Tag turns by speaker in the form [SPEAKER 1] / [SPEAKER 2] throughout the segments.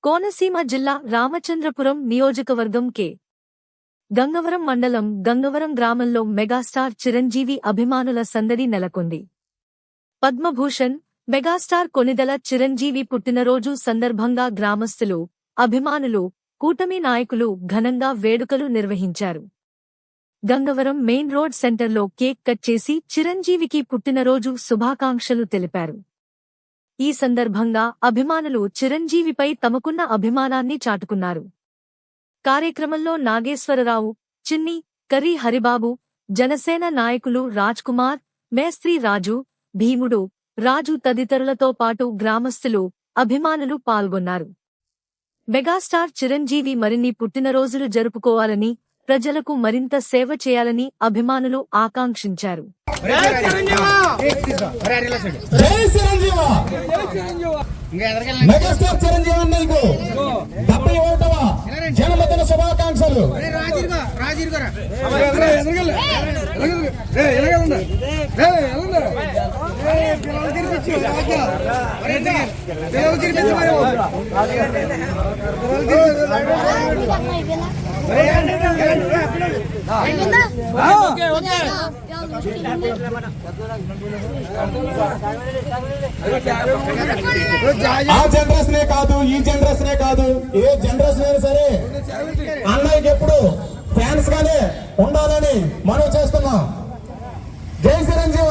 [SPEAKER 1] కోనసీమ జిల్లా రామచంద్రపురం నియోజకవర్గం కె. గంగవరం మండలం గంగవరం గ్రామంలో మెగాస్టార్ చిరంజీవి అభిమానుల సందడి నెలకొంది. పద్మభూషణ్, మెగాస్టార్ కొణిదెల చిరంజీవి పుట్టినరోజు సందర్భంగా గ్రామస్తులు, అభిమానులు, కూటమి నాయకులు ఘనంగా వేడుకలు నిర్వహించారు. గంగవరం మెయిన్ రోడ్ సెంటర్లో కేక్ కట్ చేసి చిరంజీవికి పుట్టినరోజు శుభాకాంక్షలు తెలిపారు. ఈ సందర్భంగా అభిమానులు చిరంజీవిపై తమకున్న అభిమానాన్ని చాటుకున్నారు. కార్యక్రమంలో నాగేశ్వరరావు, చిన్ని, కర్రీ హరిబాబు, జనసేన నాయకులు రాజ్కుమార్, మేస్త్రీ రాజు, భీముడు, రాజు తదితరులతో పాటు గ్రామస్తులు, అభిమానులు పాల్గొన్నారు. మెగాస్టార్ చిరంజీవి మరిన్ని పుట్టినరోజులు జరుపుకోవాలని, ప్రజలకు మరింత సేవ చేయాలని అభిమానులు ఆకాంక్షించారు.
[SPEAKER 2] మెగాస్టార్ చిరంజీవి అన్నకు 71వ జన్మదిన శుభాకాంక్షలు. ఆ జనరేషనే కాదు, ఈ జనరేషనే కాదు, ఏ జనరేషన్ అయినా సరే అన్నయ్యకి ఎప్పుడు ఫ్యాన్స్ గానే ఉండాలని మనం చేస్తున్నాం. జై చిరంజీవ.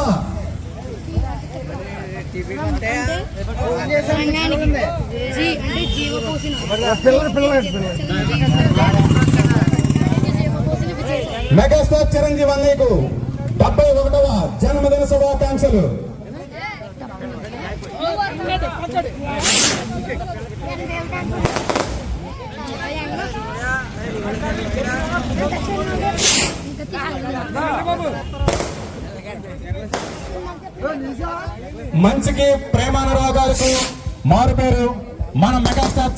[SPEAKER 2] మెగాస్టార్ చిరంజీవి అన్నయ్యకు 71వ జన్మదిన శుభాకాంక్షలు. మంచికి ప్రేమానురాగాలకు మారుపేరు మన మెగాస్టార్